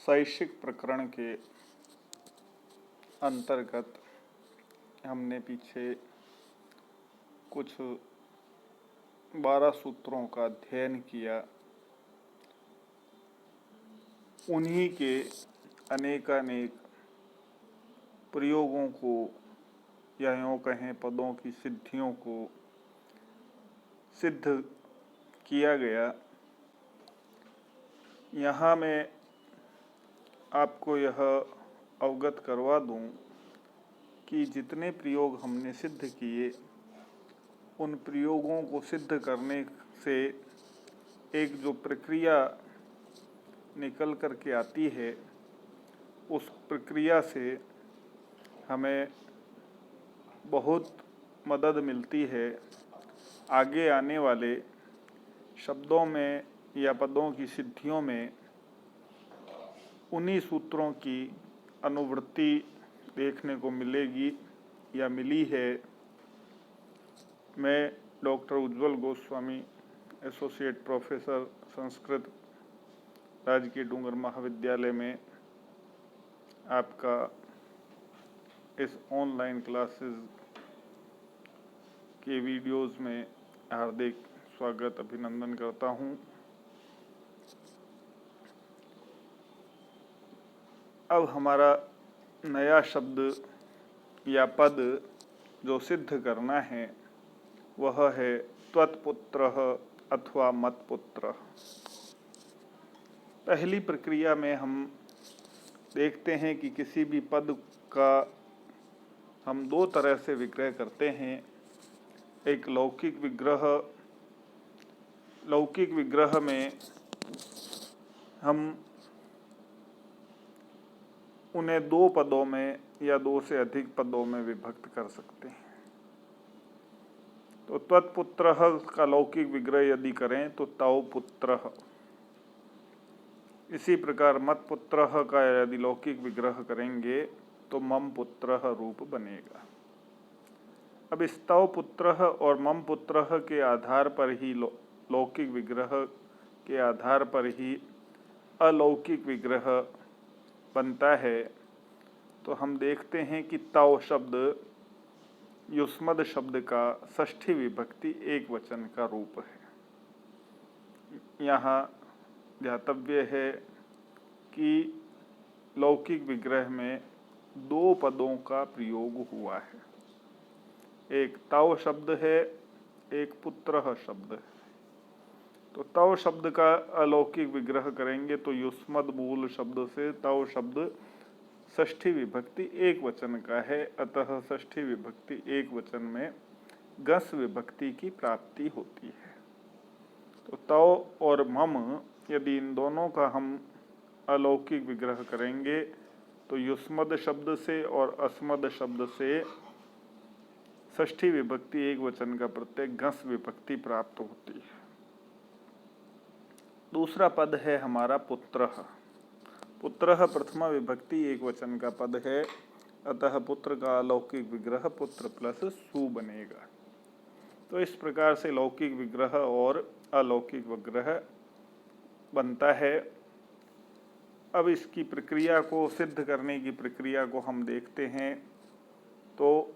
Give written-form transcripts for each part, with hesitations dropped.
शैक्षिक प्रकरण के अंतर्गत हमने पीछे कुछ 12 सूत्रों का अध्ययन किया। उन्हीं के अनेकानेक प्रयोगों को या यूँ कहें पदों की सिद्धियों को सिद्ध किया गया। यहाँ मैं आपको यह अवगत करवा दूं कि जितने प्रयोग हमने सिद्ध किए उन प्रयोगों को सिद्ध करने से एक जो प्रक्रिया निकल कर के आती है, उस प्रक्रिया से हमें बहुत मदद मिलती है आगे आने वाले शब्दों में या पदों की सिद्धियों में उन्हीं सूत्रों की अनुवृत्ति देखने को मिलेगी या मिली है। मैं डॉक्टर उज्ज्वल गोस्वामी, एसोसिएट प्रोफेसर संस्कृत, राजकीय डूंगर महाविद्यालय में आपका इस ऑनलाइन क्लासेस के वीडियोस में हार्दिक स्वागत अभिनंदन करता हूं। अब हमारा नया शब्द या पद जो सिद्ध करना है वह है त्वत्पुत्रः अथवा मत्पुत्रः। पहली प्रक्रिया में हम देखते हैं कि किसी भी पद का हम दो तरह से विग्रह करते हैं। एक लौकिक विग्रह में हम उन्हें दो पदों में या दो से अधिक पदों में विभक्त कर सकते हैं। तो त्वत्पुत्रः का लौकिक विग्रह यदि करें तो तौ पुत्रः। इसी प्रकार मत्पुत्रः का यदि लौकिक विग्रह करेंगे तो मम पुत्रः रूप बनेगा। अब इस तौ पुत्रः और मम पुत्रः के आधार पर ही लौकिक विग्रह के आधार पर ही अलौकिक विग्रह बनता है। तो हम देखते हैं कि तौ शब्द युष्मद शब्द का षष्ठी विभक्ति एक वचन का रूप है। यहाँ ध्यातव्य है कि लौकिक विग्रह में दो पदों का प्रयोग हुआ है। एक तौ शब्द है, एक पुत्रः शब्द है। तो तौ शब्द का अलौकिक विग्रह करेंगे तो युष्मद मूल शब्द से तौ शब्द षष्ठी विभक्ति एक वचन का है, अतः षष्ठी विभक्ति एक वचन में गस विभक्ति की प्राप्ति होती है। तो तौ और मम यदि इन दोनों का हम अलौकिक विग्रह करेंगे तो युष्मद शब्द से और अस्मद शब्द से षष्ठी विभक्ति एक वचन का प्रत्यय गस विभक्ति प्राप्त होती है। दूसरा पद है हमारा पुत्रः। पुत्रः प्रथमा विभक्ति एक वचन का पद है, अतः पुत्र का अलौकिक विग्रह पुत्र प्लस सु बनेगा। तो इस प्रकार से लौकिक विग्रह और अलौकिक विग्रह बनता है। अब इसकी प्रक्रिया को सिद्ध करने की प्रक्रिया को हम देखते हैं तो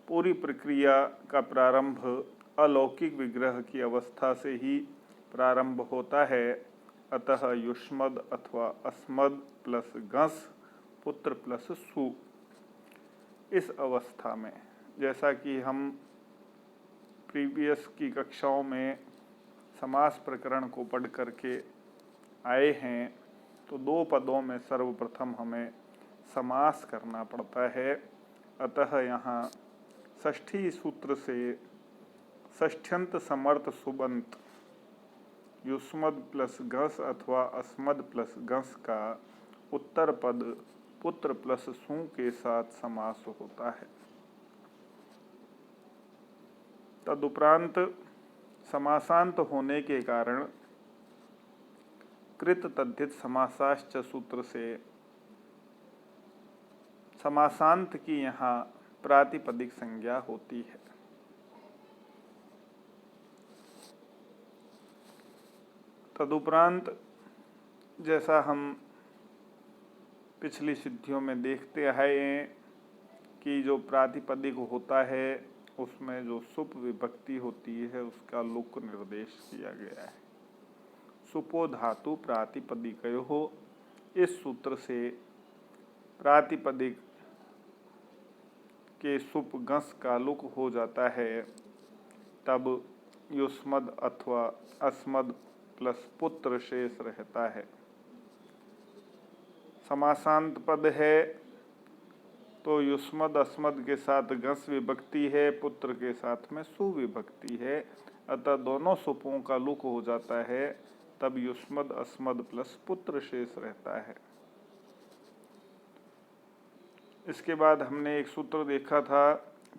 पूरी प्रक्रिया का प्रारंभ अलौकिक विग्रह की अवस्था से ही प्रारंभ होता है। अतः युष्मद अथवा अस्मद प्लस गस पुत्र प्लस सु। इस अवस्था में जैसा कि हम प्रीवियस की कक्षाओं में समास प्रकरण को पढ़ करके आए हैं, तो दो पदों में सर्वप्रथम हमें समास करना पड़ता है। अतः यहाँ षष्ठी सूत्र से षष्ठ्यंत समर्थ सुबंत युष्मद प्लस घस अथवा अस्मद प्लस घस का उत्तर पद पुत्र प्लस सु के साथ समास होता है। तदुपरांत समासांत होने के कारण कृत तद्धित समासाश्च सूत्र से समासांत की यहाँ प्रातिपदिक संज्ञा होती है। तदुपरांत जैसा हम पिछली सिद्धियों में देखते आए हैं कि जो प्रातिपदिक होता है उसमें जो सुप विभक्ति होती है उसका लुक निर्देश किया गया है। सुपो धातु प्रातिपदिकयो हो, इस सूत्र से प्रातिपदिक के सुप गस का लुक हो जाता है, तब युष्मद अथवा अस्मद प्लस पुत्र शेष रहता है। समासांत पद है तो युष्मद अस्मद के साथ गस विभक्ति है, पुत्र के साथ में सुविभक्ति है, अतः दोनों सुपों का लुक हो जाता है, तब युष्मद अस्मद प्लस पुत्र शेष रहता है। इसके बाद हमने एक सूत्र देखा था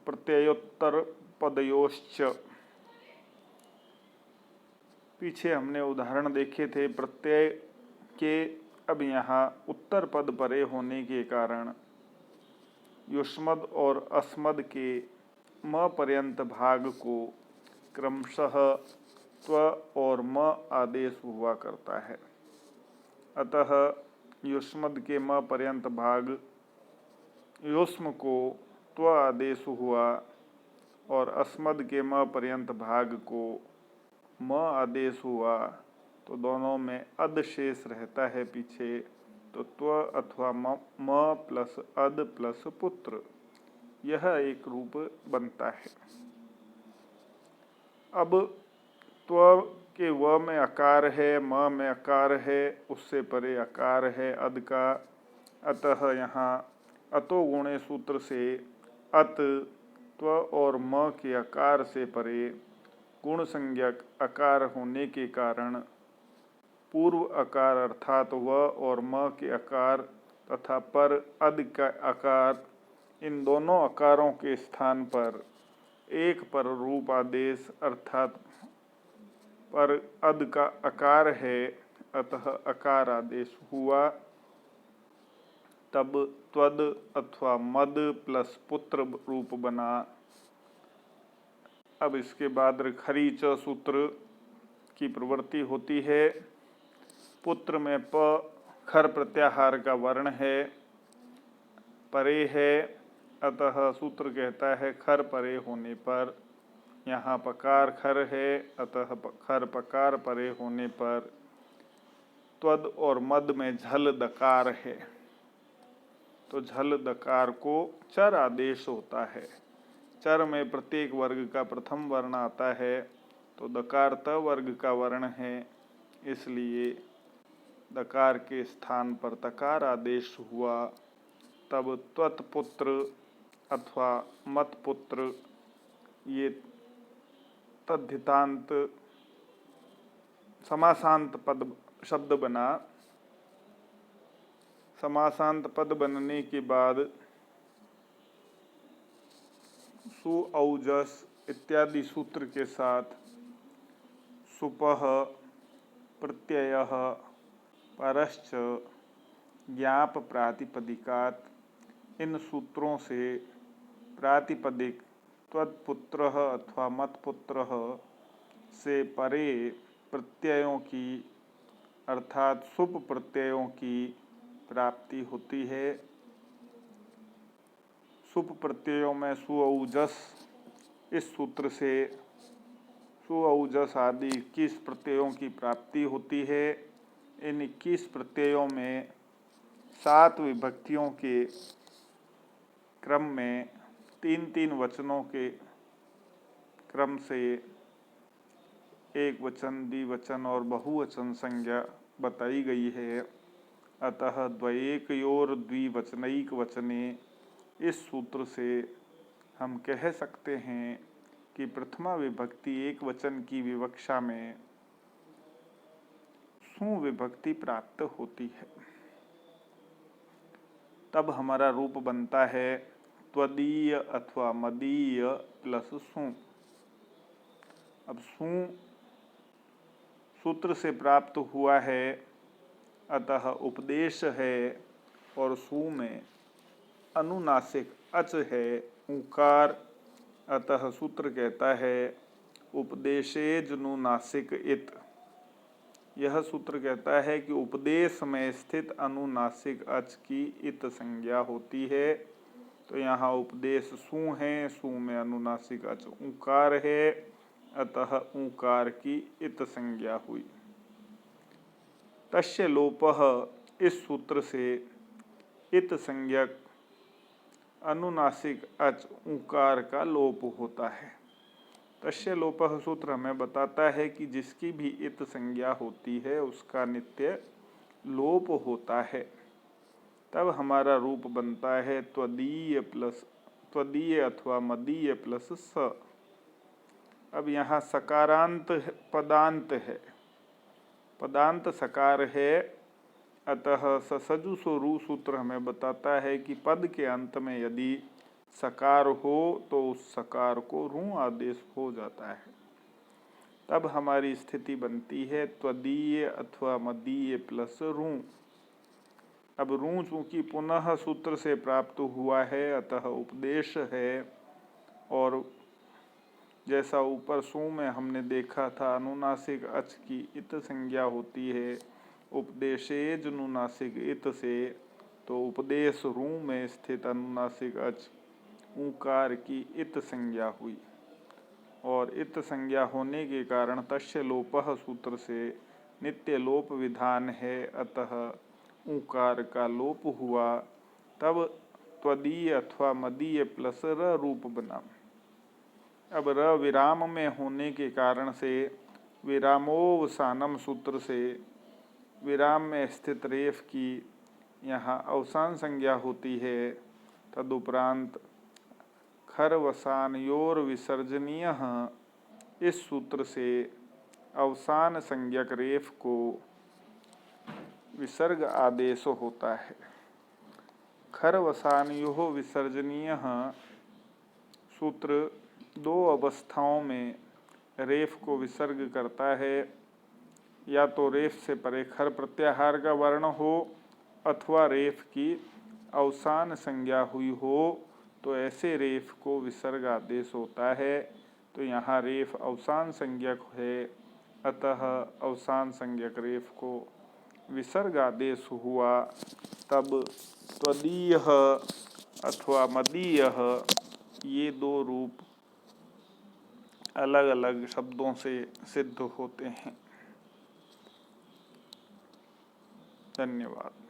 प्रत्ययोत्तर पदयोश्च। पीछे हमने उदाहरण देखे थे प्रत्यय के। अब यहाँ उत्तर पद परे होने के कारण युष्मद और अस्मद के म पर्यंत भाग को क्रमशः त्व और म आदेश हुआ करता है। अतः युष्मद के म पर्यंत भाग युष्म को त्व आदेश हुआ और अस्मद के म पर्यंत भाग को म आदेश हुआ, तो दोनों में अद शेष रहता है पीछे, तो त्व अथवा म प्लस अद प्लस पुत्र, यह एक रूप बनता है। अब त्व के व में अकार है, म में अकार है, उससे परे अकार है अद का, अतः यहाँ अतो गुणे सूत्र से अत त्व और म के अकार से परे गुण संज्ञक अकार होने के कारण पूर्व अकार अर्थात व और म के अकार तथा पर अद का अकार, इन दोनों अकारों के स्थान पर एक पर रूप आदेश अर्थात पर अद का अकार है, अतः अकार आदेश हुआ, तब त्वद अथवा मद प्लस पुत्र रूप बना। अब इसके बाद खरीच सूत्र की प्रवृत्ति होती है। पुत्र में प खर प्रत्याहार का वर्ण है, परे है, अतः सूत्र कहता है खर परे होने पर, यहाँ पकार खर है, अतः खर पकार परे होने पर त्वद और मद में झल दकार है, तो झल दकार को चर आदेश होता है। चर में प्रत्येक वर्ग का प्रथम वर्ण आता है, तो दकार त वर्ग का वर्ण है, इसलिए दकार के स्थान पर तकार आदेश हुआ, तब त्वत्पुत्र अथवा मतपुत्र ये तद्धितांत समासांत पद शब्द बना। समासांत पद बनने के बाद सु औजस इत्यादि सूत्र के साथ सुपः प्रत्ययः परश्च ज्ञाप प्रातिपदिकात, इन सूत्रों से प्रातिपदिक त्वत्पुत्रः अथवा मतपुत्रः से परे प्रत्ययों की अर्थात सुप प्रत्ययों की प्राप्ति होती है। सुप प्रत्ययों में सुऔजस, इस सूत्र से सुऔजस आदि 21 प्रत्ययों की प्राप्ति होती है। इन 21 प्रत्ययों में 7 विभक्तियों के क्रम में 3-3 वचनों के क्रम से एक वचन, द्विवचन और बहुवचन संज्ञा बताई गई है। अतः द्वयेकयोर द्विवचनैक वचने, इस सूत्र से हम कह सकते हैं कि प्रथमा विभक्ति एक वचन की विवक्षा में सुविभक्ति प्राप्त होती है। तब हमारा रूप बनता है त्वदीय अथवा मदीय प्लस सु। अब सु सूत्र से प्राप्त हुआ है, अतः उपदेश है, और सु में अनुनासिक अच है उकार, अतः सूत्र कहता है उपदेशेजनुनासिक इत, यह सूत्र कहता है कि उपदेश में स्थित अनुनासिक अच की इत संज्ञा होती है। तो यहाँ उपदेश सु है, सु में अनुनासिक अच ऊकार है, अतः ऊकार की इत संज्ञा हुई। तस्य लोपः, इस सूत्र से इत संज्ञक अनुनासिक अच ऊकार का लोप होता है। तस्य लोपः सूत्र हमें बताता है कि जिसकी भी इत संज्ञा होती है उसका नित्य लोप होता है, तब हमारा रूप बनता है त्वदीय प्लस त्वदीय अथवा मदीय प्लस स। अब यहाँ सकारांत पदांत है, पदांत सकार है, अतः ससजुसो रू सूत्र हमें बताता है कि पद के अंत में यदि सकार हो तो उस सकार को रू आदेश हो जाता है, तब हमारी स्थिति बनती है त्वदीय अथवा मदीय प्लस रू। अब रू चूंकि पुनः सूत्र से प्राप्त हुआ है अतः उपदेश है, और जैसा ऊपर सु में हमने देखा था अनुनासिक अच की इत संज्ञा होती है उपदेशेज अनुनासिक इत से, तो उपदेश रू में स्थित अनुनासिक अच ऊकार की इत संज्ञा हुई, और इत संज्ञा होने के कारण तस्य लोपः सूत्र से नित्य लोप विधान है, अतः ऊकार का लोप हुआ, तब त्वदीय अथवा मदीय प्लस र रूप बना। अब र विराम में होने के कारण से विरामोवसानम सूत्र से विराम में स्थित रेफ की यहाँ अवसान संज्ञा होती है। तदुपरांत खरवसानयोर विसर्जनीय, इस सूत्र से अवसान संज्ञक रेफ को विसर्ग आदेश होता है। खरवसानयो विसर्जनीय सूत्र दो अवस्थाओं में रेफ को विसर्ग करता है, या तो रेफ से परे खर प्रत्याहार का वर्ण हो अथवा रेफ की अवसान संज्ञा हुई हो, तो ऐसे रेफ को विसर्ग आदेश होता है। तो यहाँ रेफ अवसान संज्ञक है, अतः अवसान संज्ञक रेफ को विसर्ग आदेश हुआ, तब त्वदीय अथवा मदीय ये दो रूप अलग अलग शब्दों से सिद्ध होते हैं। धन्यवाद।